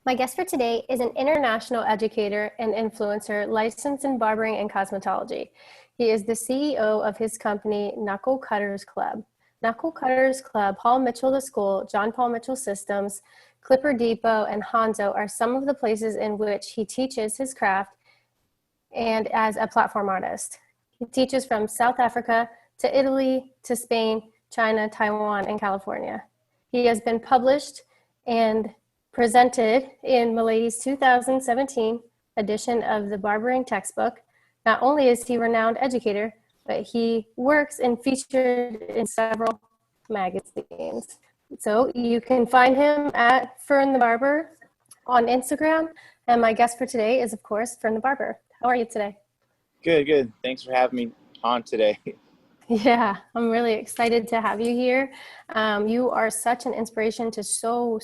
My guest for today is an international educator and influencer licensed in barbering and cosmetology. He is the CEO of his company, Knuckle Cutters Club. Knuckle Cutters Club, Paul Mitchell the School, John Paul Mitchell Systems, Clipper Depot, and Hanzo are some of the places in which he teaches his craft and as a platform artist. He teaches from South Africa to Italy to Spain, China, Taiwan, and California. He has been published and presented in Milady's 2017 edition of the Barbering Textbook. Not only is he a renowned educator, but he works and featured in several magazines. So you can find him at Fern the Barber on Instagram. And my guest for today is, of course, Fern the Barber. How are you today? Good, good. Thanks for having me on today. Yeah, I'm really excited to have you here. You are such an inspiration to so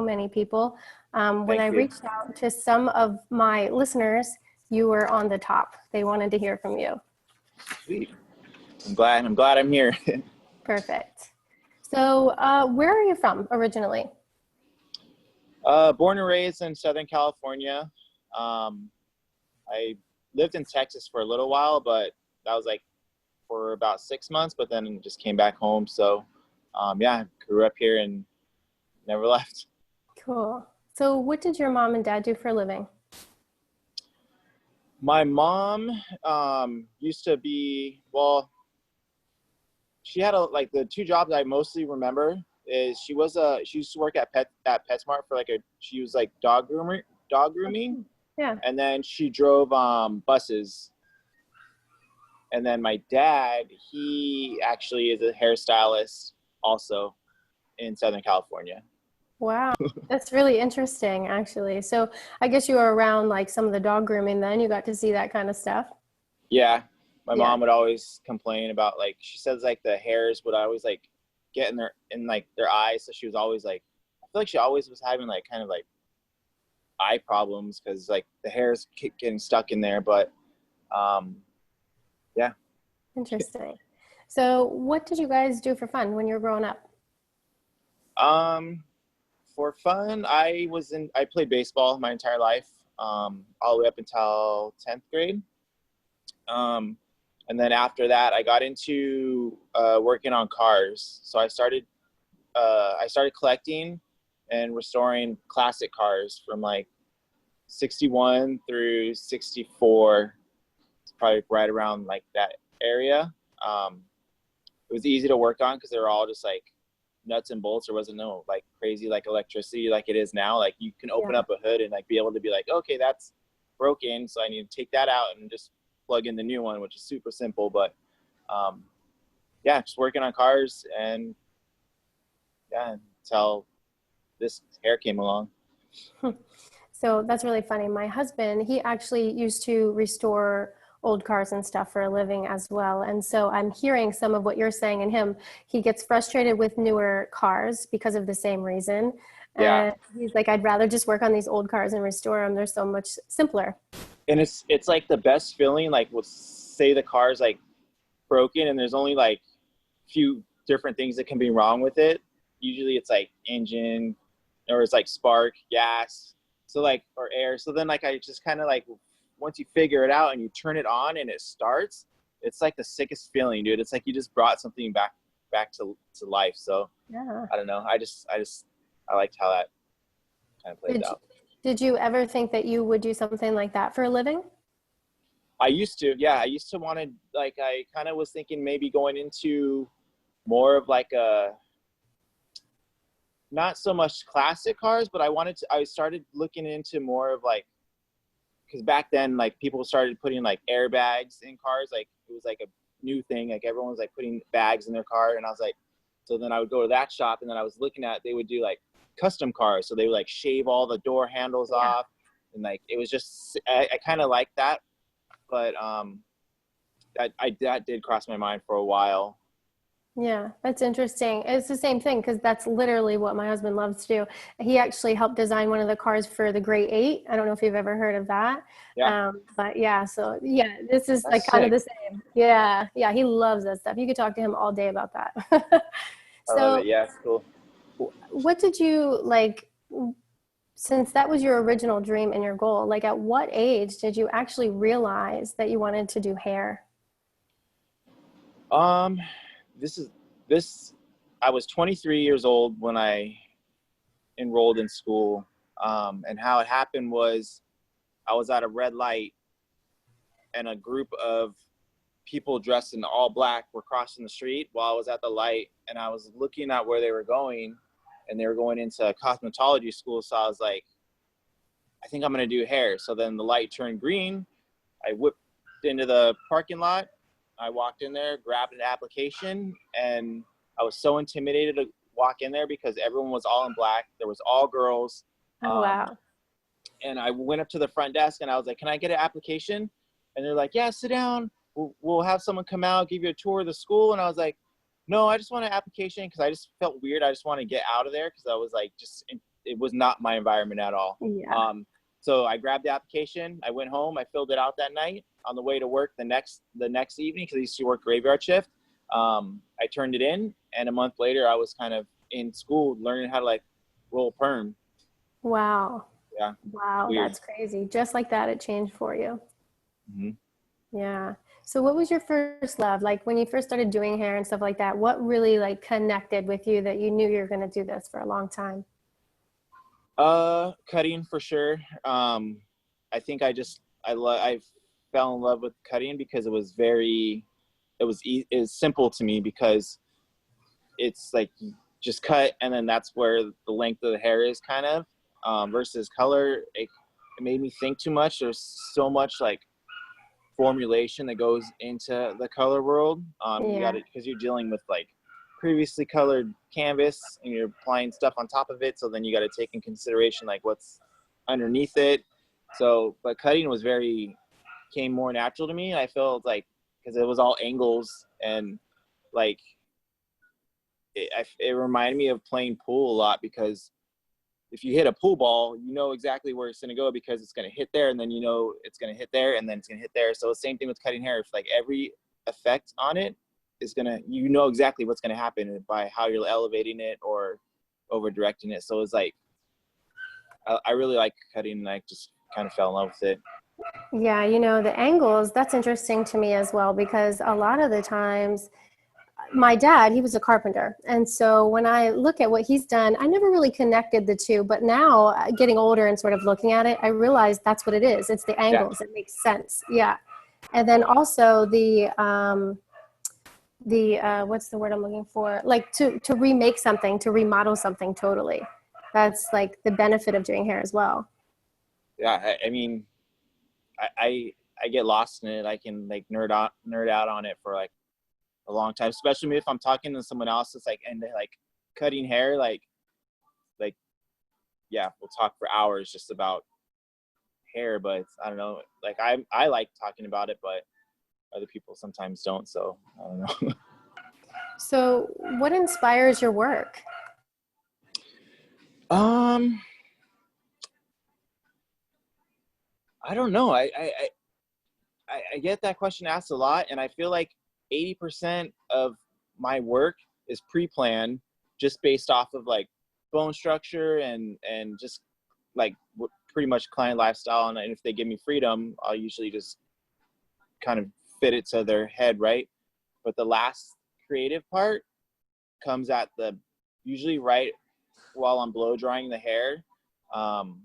many people. When I Thank you. reached out to some of my listeners, you were on the top. They wanted to hear from you. Sweet. I'm glad I'm here. Perfect. So where are you from originally? Born and raised in Southern California. I lived in Texas for a little while, but that was like for about 6 months, but then just came back home. So yeah, grew up here and never left. Cool. So what did your mom and dad do for a living? My mom used to be, well, she had like the two jobs I mostly remember is she used to work at PetSmart for she was like dog grooming. Yeah. And then she drove buses. And then my dad, he actually is a hairstylist also in Southern California. Wow, that's really interesting, actually. So I guess you were around like some of the dog grooming then. You got to see that kind of stuff. Yeah. My mom would always complain about she says like the hairs would always like get in their eyes. So she was always like, I feel like she always was having like kind of like eye problems because like the hairs getting stuck in there. But yeah. Interesting. So what did you guys do for fun when you were growing up? For fun, I played baseball my entire life, all the way up until 10th grade. And then after that, I got into working on cars. So I started collecting and restoring classic cars from like 61 through 64. It's probably right around like that area. It was easy to work on because they were all just like nuts and bolts. There wasn't no like crazy like electricity like it is now. Like you can open up a hood and like be able to be like, okay, that's broken, so I need to take that out and just plug in the new one, which is super simple. But yeah, just working on cars and yeah, until this hair came along. So that's really funny. My husband, he actually used to restore old cars and stuff for a living as well. And so I'm hearing some of what you're saying in him. He gets frustrated with newer cars because of the same reason. Yeah. And he's like, I'd rather just work on these old cars and restore them. They're so much simpler. And it's like the best feeling, like we'll say the car's like broken and there's only like few different things that can be wrong with it. Usually it's like engine or it's like spark, gas, so like, or air. So then like I just kind of like, once you figure it out and you turn it on and it starts, it's like the sickest feeling, dude. It's like you just brought something back to life. So Yeah. I don't know. I liked how that kind of played out. Did you ever think that you would do something like that for a living? I used to, yeah. I used to want to, like, I kind of was thinking maybe going into more of like not so much classic cars, but I started looking into more of like, because back then, like people started putting like airbags in cars. Like it was like a new thing. Like everyone was like putting bags in their car. And I was like, so then I would go to that shop and then I was looking at, they would do like custom cars. So they would like shave all the door handles off. And like, it was just, I kind of liked that. But that did cross my mind for a while. Yeah, that's interesting. It's the same thing because that's literally what my husband loves to do. He actually helped design one of the cars for the Great Eight. I don't know if you've ever heard of that. Yeah. But yeah, so yeah, this is That's like kind of sick. the same. Yeah, he loves that stuff. You could talk to him all day about that. I love it. So Yeah, it's cool. what did you like? Since that was your original dream and your goal, like at what age did you actually realize that you wanted to do hair? Um, this is this. I was 23 years old when I enrolled in school, and how it happened was I was at a red light, and a group of people dressed in all black were crossing the street while I was at the light, and I was looking at where they were going, and they were going into a cosmetology school. So I was like, I think I'm gonna do hair. So then the light turned green. I whipped into the parking lot. I walked in there, grabbed an application, and I was so intimidated to walk in there because everyone was all in black. There was all girls. Oh, wow. And I went up to the front desk and I was like, can I get an application? And they're like, yeah, sit down. We'll have someone come out, give you a tour of the school. And I was like, no, I just want an application because I just felt weird. I just want to get out of there because I was like, it was not my environment at all. Yeah. So I grabbed the application. I went home. I filled it out that night on the way to work the next evening because I used to work graveyard shift. I turned it in, and a month later, I was kind of in school learning how to like roll perm. Wow. Yeah, Wow, weird. that's crazy. Just like that, it changed for you. Mm-hmm. Yeah. So what was your first love? Like when you first started doing hair and stuff like that, what really like connected with you that you knew you were going to do this for a long time? Cutting for sure. I think I fell in love with cutting because it was simple to me because it's like you just cut and then that's where the length of the hair is kind of, versus color. It made me think too much. There's so much like formulation that goes into the color world. You got Yeah. to, because you're dealing with like previously colored canvas and you're applying stuff on top of it. So then you got to take in consideration like what's underneath it. So, but cutting came more natural to me. I felt like because it was all angles and like it reminded me of playing pool a lot because if you hit a pool ball, you know exactly where it's going to go because it's going to hit there, and then you know it's going to hit there, and then it's going to hit there. So the same thing with cutting hair. If like every effect on it is going to, you know exactly what's going to happen by how you're elevating it or over directing it. So it's like, I really like cutting, and I just kind of fell in love with it. Yeah, the angles, that's interesting to me as well because a lot of the times my dad, he was a carpenter. And so when I look at what he's done, I never really connected the two. But now, getting older and sort of looking at it, I realize that's what it is. It's the Yeah. angles. It makes sense. Yeah. And then also what's the word I'm looking for? Like to remake something, to remodel something totally. That's like the benefit of doing hair as well. Yeah. I mean, I get lost in it. I can like nerd out on it for like a long time, especially if I'm talking to someone else that's like, and they're like cutting hair, like, yeah, we'll talk for hours just about hair, but I don't know, like I like talking about it, but other people sometimes don't. So I don't know. So what inspires your work? um, I don't know. I get that question asked a lot, and I feel like 80% of my work is pre-planned, just based off of like bone structure and just like pretty much client lifestyle. And if they give me freedom, I'll usually just kind of fit it to their head, right? But the last creative part comes at the usually right while I'm blow drying the hair. Um,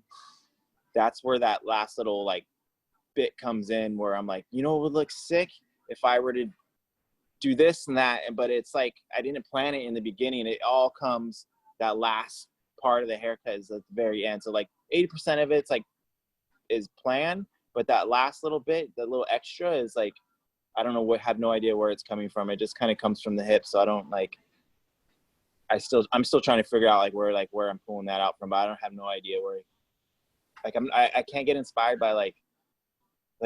that's where that last little like bit comes in where I'm like, what would look sick if I were to do this and that. But it's like I didn't plan it in the beginning. It all comes, that last part of the haircut is at the very end. So like 80% of it's like is planned, but that last little bit, the little extra is like, I don't know, have no idea where it's coming from. It just kind of comes from the hip. So I don't like, I'm still trying to figure out where I'm pulling that out from, but I don't have no idea where, like, I can't get inspired by like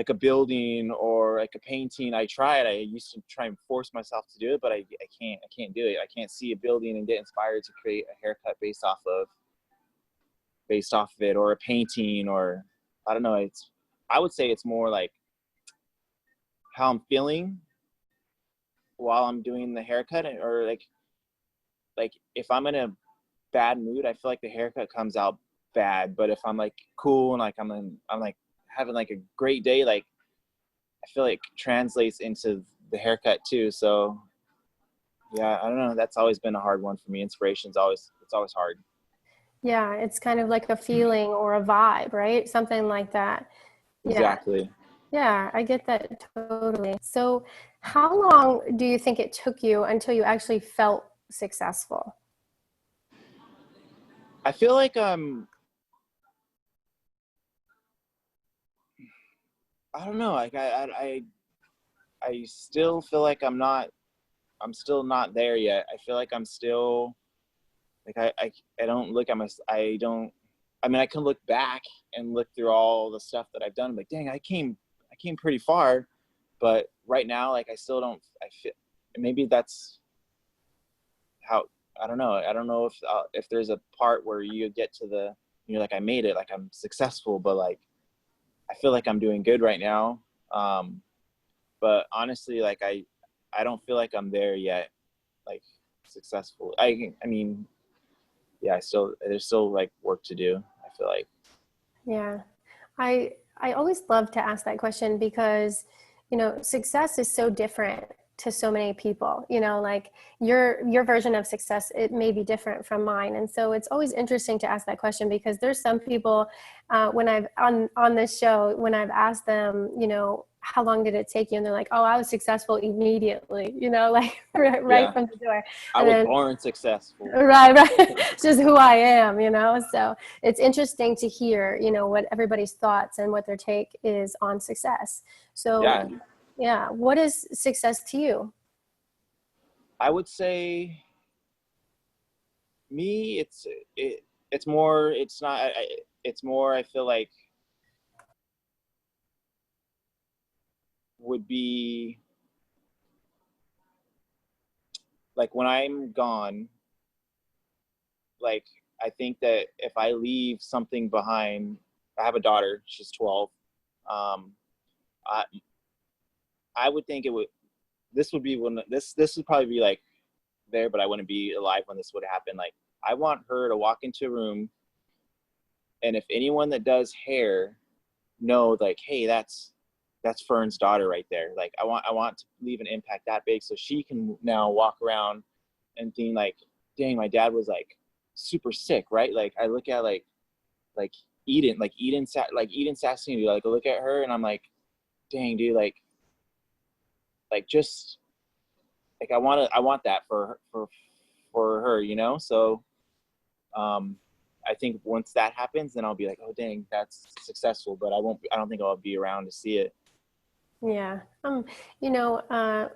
a building or like a painting. I tried. I used to try and force myself to do it, but I can't do it. I can't see a building and get inspired to create a haircut based off of it, or a painting, or I don't know. I would say it's more like how I'm feeling while I'm doing the haircut, or like if I'm in a bad mood, I feel like the haircut comes out bad. But if I'm like cool and like I'm like having like a great day, like I feel like it translates into the haircut too. So yeah, I don't know. That's always been a hard one for me. It's always hard. Yeah, it's kind of like a feeling or a vibe, right? Something like that. Yeah. Exactly. Yeah, I get that totally. So, how long do you think it took you until you actually felt successful? I feel like I don't know. Like I still feel like I'm still not there yet. I feel like I'm still like I don't look at my I don't I mean I can look back and look through all the stuff that I've done. I'm like, dang, I came pretty far, but right now like I still don't I feel maybe that's how I don't know. I don't know if there's a part where you get to the you're like I made it, like I'm successful, but like I feel like I'm doing good right now. Um but honestly like I don't feel like I'm there yet, like successful. I mean, yeah, there's still like work to do, I feel like. Yeah. I always love to ask that question because, success is so different to so many people. Like your version of success, it may be different from mine. And so it's always interesting to ask that question because there's some people when I've on this show, when I've asked them, how long did it take you? And they're like, oh, I was successful immediately, like right Yeah, from the door. I And was then born successful. right, right. It's just who I am, So it's interesting to hear, what everybody's thoughts and what their take is on success. So, Yeah, yeah, what is success to you? I would say me it's more it's not it's more I feel like would be like when I'm gone, like I think that if I leave something behind, I have a daughter, she's 12. um I I would think it would this would be when this would probably be like there, but I wouldn't be alive when this would happen. Like I want her to walk into a room, and if anyone that does hair know, like, hey, that's Fern's daughter right there. Like I want to leave an impact that big, so she can now walk around and think like, dang, my dad was like super sick, right? Like I look at like Eden Sassini, like I look at her and I'm like, dang, dude, like just like I want that for her, So I think once that happens, then I'll be like, oh dang, that's successful. But I don't think I'll be around to see it. Yeah.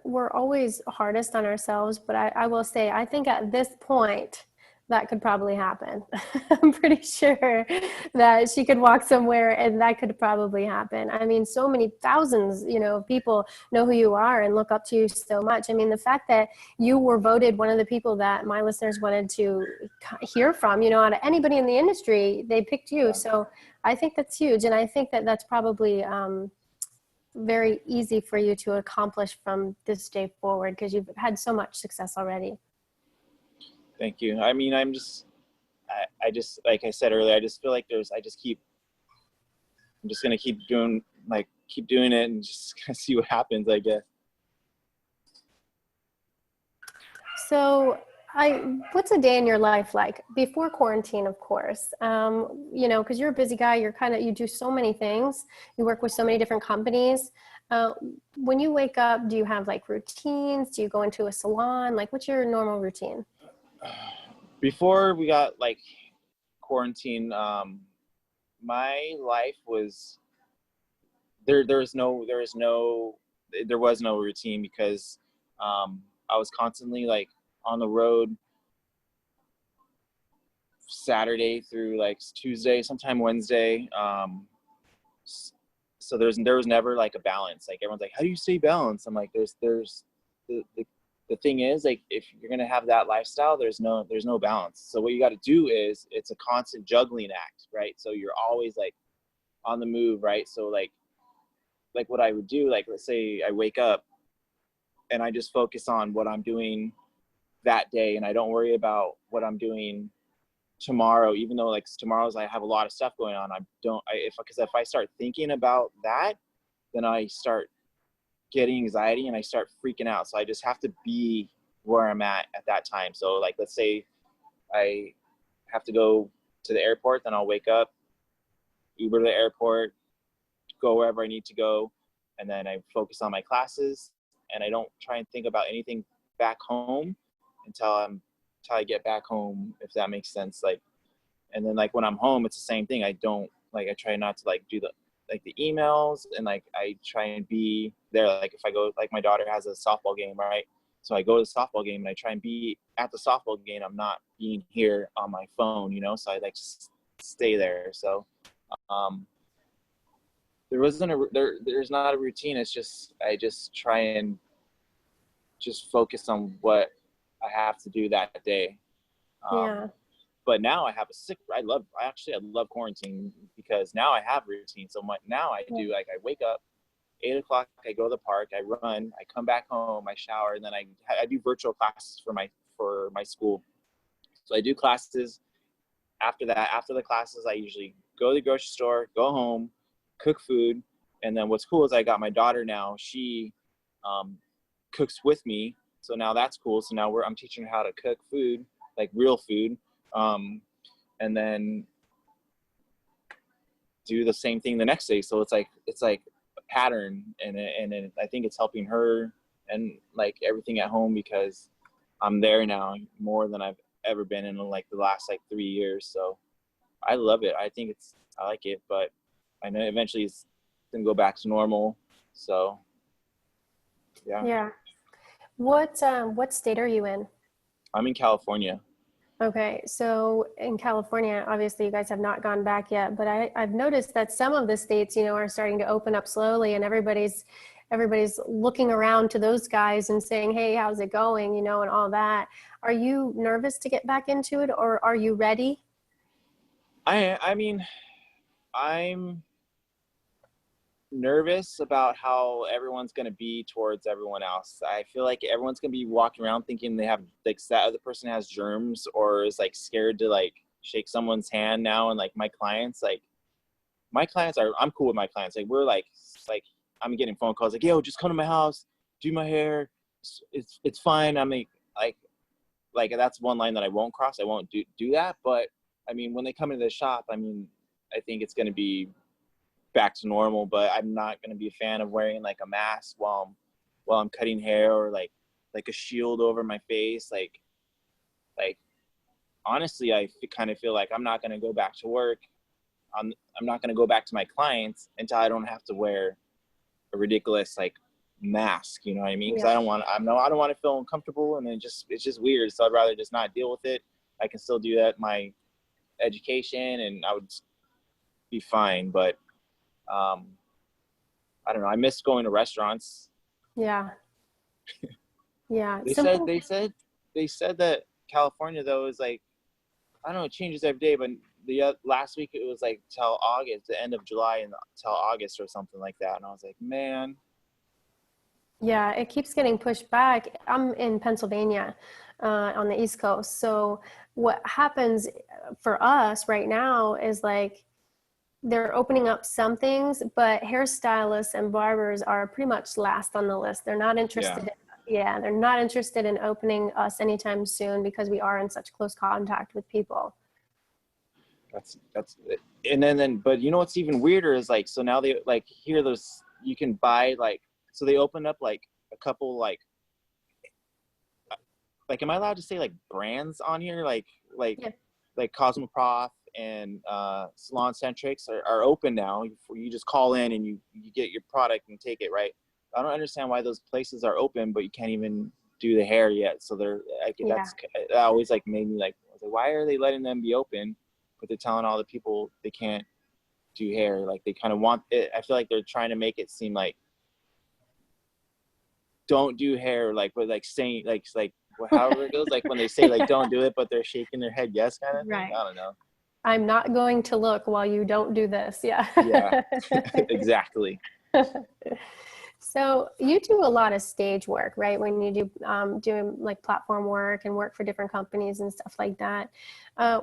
We're always hardest on ourselves, but I will say, I think at this point, that could probably happen. I'm pretty sure that she could walk somewhere and that could probably happen. I mean, so many thousands, of people know who you are and look up to you so much. I mean, the fact that you were voted one of the people that my listeners wanted to hear from, out of anybody in the industry, they picked you. Yeah. So I think that's huge. And I think that that's probably, very easy for you to accomplish from this day forward because you've had so much success already. Thank you. I mean, I just, like I said earlier, I just feel like I'm just going to keep doing it and just see what happens, I guess. So what's a day in your life like before quarantine, of course, because you're a busy guy, you do so many things. You work with so many different companies. When you wake up, do you have like routines? Do you go into a salon? Like what's your normal routine? Before we got like quarantine, my life was there was no routine because I was constantly like on the road Saturday through like Tuesday, sometime Wednesday. So there was never like a balance. Like everyone's like, how do you stay balanced? I'm like, there's the thing is like if you're gonna have that lifestyle, there's no balance. So what you got to do is it's a constant juggling act, right? So you're always like on the move, right? So like what I would do, like let's say I wake up and I just focus on what I'm doing that day and I don't worry about what I'm doing tomorrow, even though like tomorrow's I have a lot of stuff going on, because if I start thinking about that, then I start getting anxiety and I start freaking out. So I just have to be where I'm at that time. So like, let's say I have to go to the airport, then I'll wake up, Uber to the airport, go wherever I need to go, and then I focus on my classes, and I don't try and think about anything back home until I get back home, if that makes sense. Like, and then like when I'm home, it's the same thing. I try not to like do the emails, and like I try and be there. Like if I go, like my daughter has a softball game, right? So I go to the softball game and I try and be at the softball game. I'm not being here on my phone, you know? So I like just stay there. So there's not a routine. It's just, I just try and just focus on what I have to do that day. Yeah. But now I love quarantine because now I have routine. So now I do, like, I wake up 8 o'clock, I go to the park, I run, I come back home, I shower, and then I do virtual classes for my school. So I do classes. After the classes, I usually go to the grocery store, go home, cook food. And then what's cool is I got my daughter now. She cooks with me. So now that's cool. So now I'm teaching her how to cook food, like real food. And then do the same thing the next day. So it's like a pattern, and I think it's helping her and like everything at home, because I'm there now more than I've ever been in like the last like 3 years. So I love it. I like it, but I know eventually it's gonna go back to normal. So yeah. Yeah. What state are you in? I'm in California. Okay, so in California, obviously you guys have not gone back yet, but I've noticed that some of the states, are starting to open up slowly, and everybody's looking around to those guys and saying, hey, how's it going, and all that. Are you nervous to get back into it, or are you ready? I mean, I'm nervous about how everyone's going to be towards everyone else. I feel like everyone's going to be walking around thinking they have, like, that other person has germs, or is like scared to like shake someone's hand now. And like my clients I'm cool with my clients. Like we're like I'm getting phone calls like, yo, just come to my house, do my hair, it's fine. I mean, like that's one line that I won't cross. I won't do that. But I mean, when they come into the shop, I mean, I think it's going to be back to normal, but I'm not going to be a fan of wearing like a mask while I'm cutting hair, or like a shield over my face. Like honestly, I kind of feel like I'm not going to go back to work. I'm not going to go back to my clients until I don't have to wear a ridiculous like mask, you know what I mean? Because Yeah. I don't want to feel uncomfortable, and it's just weird. So I'd rather just not deal with it. I can still do that, my education, and I would be fine. But I don't know. I miss going to restaurants. Yeah. Yeah. They said that California though is like, I don't know, it changes every day, but the last week it was like till August, the end of July, and till August or something like that. And I was like, man. Yeah, it keeps getting pushed back. I'm in Pennsylvania, on the East Coast. So what happens for us right now is like they're opening up some things, but hairstylists and barbers are pretty much last on the list. They're not interested. Yeah. They're not interested in opening us anytime soon because we are in such close contact with people. That's and then but you know what's even weirder is like, so now they like here those, you can buy like, so they opened up like a couple like am I allowed to say like brands on here, like Yeah. like Cosmoprof and Salon Centrics are open now. You just call in and you get your product and take it, right? I don't understand why those places are open, but you can't even do the hair yet. So they're like, Yeah. that always like made me like, I was like, why are they letting them be open, but they're telling all the people they can't do hair? Like they kind of want it. I feel like they're trying to make it seem like don't do hair, like, but like saying like however it goes, like when they say like don't do it, but they're shaking their head yes kind of thing. Right. I don't know. I'm not going to look while you don't do this. Yeah. Yeah. Exactly. So you do a lot of stage work, right? When you do doing like platform work and work for different companies and stuff like that.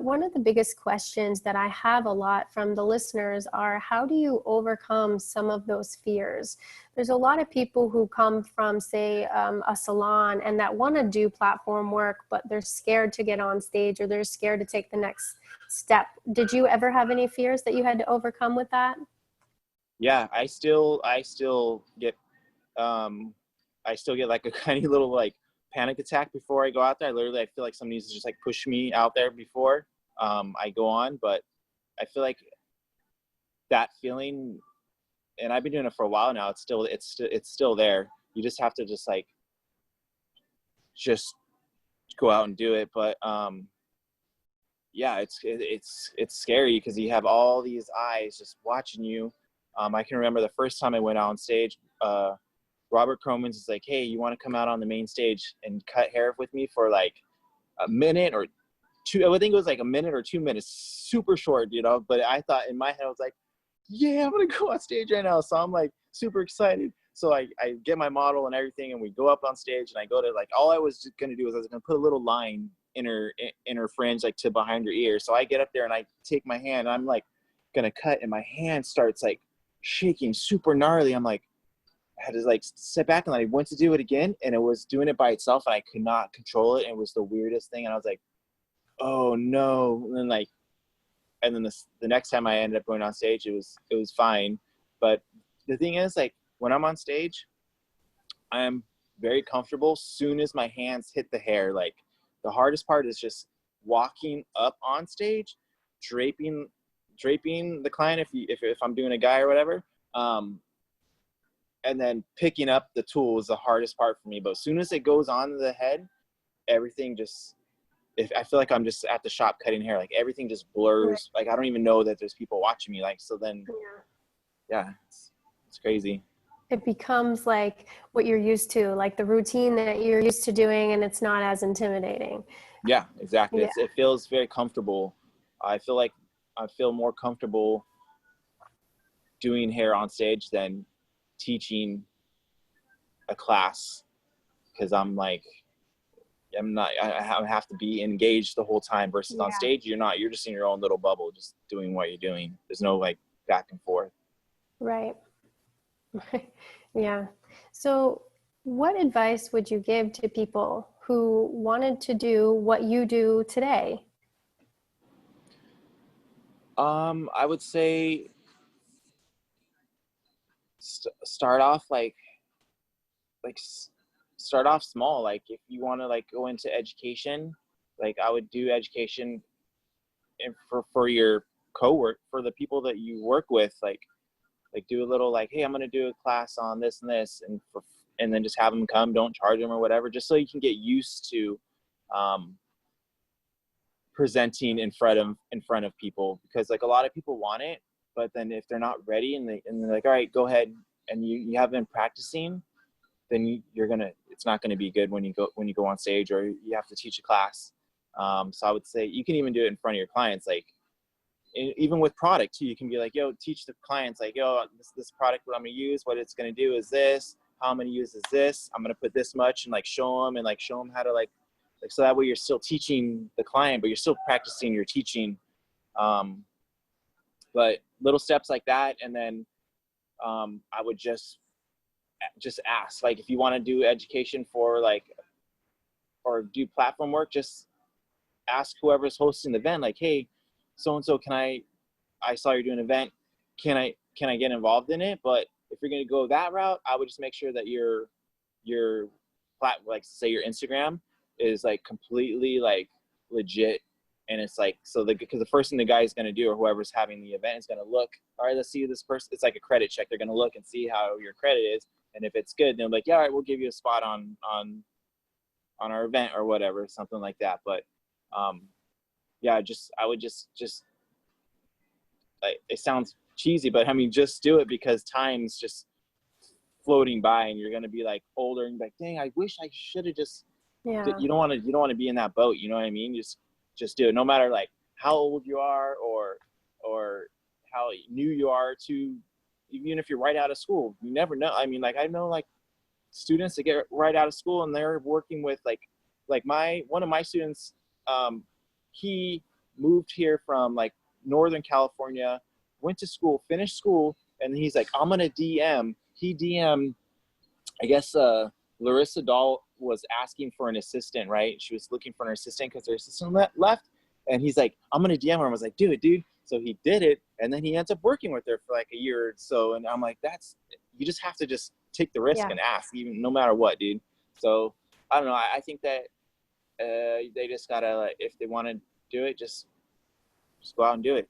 One of the biggest questions that I have a lot from the listeners are, how do you overcome some of those fears? There's a lot of people who come from, say, a salon and that want to do platform work, but they're scared to get on stage or they're scared to take the next step. Did you ever have any fears that you had to overcome with that? Yeah, I still get like a tiny little like panic attack before I go out there. I feel like somebody needs to just like push me out there before I go on. But I feel like that feeling, and I've been doing it for a while now. It's still there. You just have to just go out and do it. But yeah, it's scary because you have all these eyes just watching you. I can remember the first time I went out on stage. Robert Cromans is like, hey, you want to come out on the main stage and cut hair with me for like a minute or two? I think it was like a minute or 2 minutes, super short, you know. But I thought in my head, I was like, yeah, I'm gonna go on stage right now. So I'm like super excited. So I get my model and everything, and we go up on stage, and I go to like, all I was gonna do was I was gonna put a little line in her fringe, like to behind her ear. So I get up there and I take my hand, and I'm like gonna cut, and my hand starts like shaking super gnarly. I'm like, I had to like sit back, and I went to do it again, and it was doing it by itself, and I could not control it. And it was the weirdest thing. And I was like, oh no. And then the next time I ended up going on stage, it was fine. But the thing is, like, when I'm on stage, I am very comfortable soon as my hands hit the hair. Like, the hardest part is just walking up on stage, draping the client if I'm doing a guy or whatever. And then picking up the tool is the hardest part for me. But as soon as it goes on the head, everything just, if I feel like I'm just at the shop cutting hair, like everything just blurs. Like I don't even know that there's people watching me. Like, so then, yeah, it's crazy. It becomes like what you're used to, like the routine that you're used to doing, and it's not as intimidating. Yeah, exactly. Yeah. It feels very comfortable. I feel like I feel more comfortable doing hair on stage than teaching a class, because I'm like, I have to be engaged the whole time versus on stage, you're just in your own little bubble, just doing what you're doing. There's no like back and forth. Right. Yeah. So what advice would you give to people who wanted to do what you do today? I would say start off like start off small. Like if you want to like go into education, like I would do education and for your for the people that you work with, like do a little like, hey, I'm going to do a class on this and this, and then just have them come, don't charge them or whatever, just so you can get used to presenting in front of people. Because like a lot of people want it, but then if they're not ready and they're like, all right, go ahead, and you have been practicing, then it's not gonna be good when you go on stage or you have to teach a class. So I would say you can even do it in front of your clients, like even with product too. You can be like, yo, teach the clients like, yo, this product, what I'm gonna use, what it's gonna do is this, how I'm gonna use is this, I'm gonna put this much, and like show them how to like so that way you're still teaching the client, but you're still practicing your teaching. But little steps like that, and then I would just ask, like if you want to do education for like or do platform work, just ask whoever's hosting the event, like, hey, so and so, I saw you're doing an event, can I get involved in it? But if you're going to go that route, I would just make sure that your like say your Instagram is like completely like legit. And it's like, so because the first thing the guy is going to do, or whoever's having the event, is going to look, all right, let's see this person. It's like a credit check. They're going to look and see how your credit is. And if it's good, then like, yeah, all right, we'll give you a spot on our event or whatever, something like that. But yeah, I would just like, it sounds cheesy, but I mean, just do it, because time's just floating by, and you're going to be like older and like, dang, I wish I should have just, you don't want to be in that boat. You know what I mean? Just do it, no matter like how old you are or how new you are to even if you're right out of school, you never know. I mean, like, I know like students that get right out of school and they're working with like one of my students, he moved here from like Northern California, went to school, finished school, and he's like, I'm gonna DM. He DM'd, I guess, Larissa Dahl was asking for an assistant, right? She was looking for an assistant because her assistant left. And he's like, I'm going to DM her. I was like, do it, dude. So he did it. And then he ends up working with her for like a year or so. And I'm like, you just have to just take the risk and ask, even no matter what, dude. So I don't know. I think that they just got to, like, if they want to do it, just go out and do it.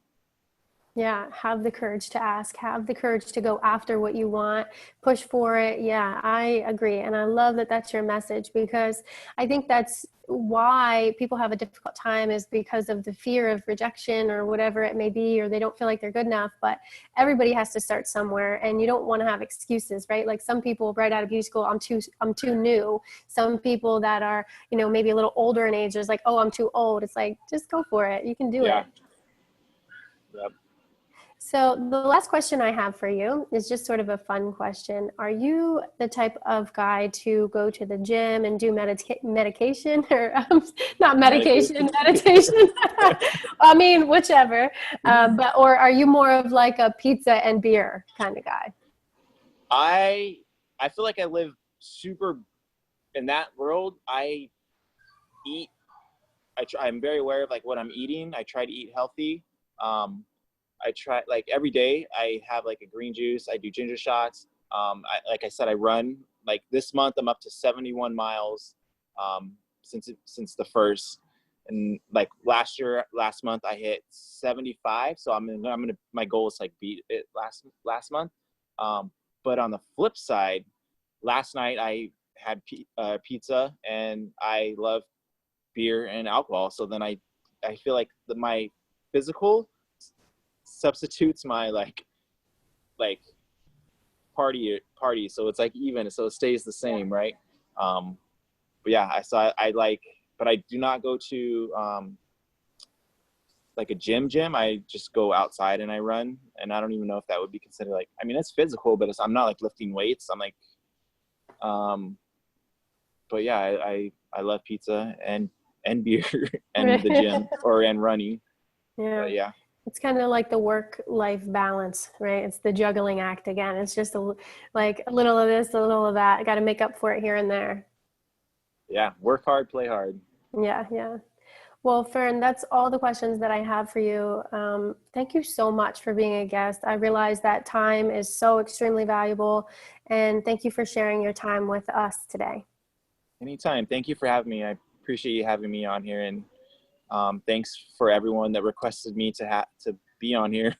Yeah, have the courage to ask, have the courage to go after what you want, push for it. Yeah, I agree. And I love that that's your message, because I think that's why people have a difficult time, is because of the fear of rejection or whatever it may be, or they don't feel like they're good enough. But everybody has to start somewhere, and you don't want to have excuses, right? Like some people right out of beauty school, I'm too new. Some people that are, maybe a little older in age, is like, oh, I'm too old. It's like, just go for it. You can do it. Yep. So the last question I have for you is just sort of a fun question. Are you the type of guy to go to the gym and do medication or not medication, meditation? I mean, whichever. Or are you more of like a pizza and beer kind of guy? I feel like I live super in that world. I'm very aware of like what I'm eating. I try to eat healthy. I try, like, every day I have like a green juice. I do ginger shots. Like I said, I run. Like this month I'm up to 71 miles since the first. And like last month I hit 75. So my goal is like beat it last month. But on the flip side, last night I had pizza, and I love beer and alcohol. So then I feel like my physical substitutes my like party, so it's like even, so it stays the same, right? But yeah, but I do not go to like a gym. I just go outside and I run, and I don't even know if that would be considered like, I mean, it's physical, but I'm not like lifting weights. I'm like but yeah, I love pizza and beer and the gym and running. Yeah. But yeah. It's kind of like the work-life balance, right? It's the juggling act again. It's just like a little of this, a little of that. I got to make up for it here and there. Yeah, work hard, play hard. Yeah, yeah. Well, Fern, that's all the questions that I have for you. Thank you so much for being a guest. I realize that time is so extremely valuable, and thank you for sharing your time with us today. Anytime. Thank you for having me. I appreciate you having me on here, and thanks for everyone that requested me to be on here.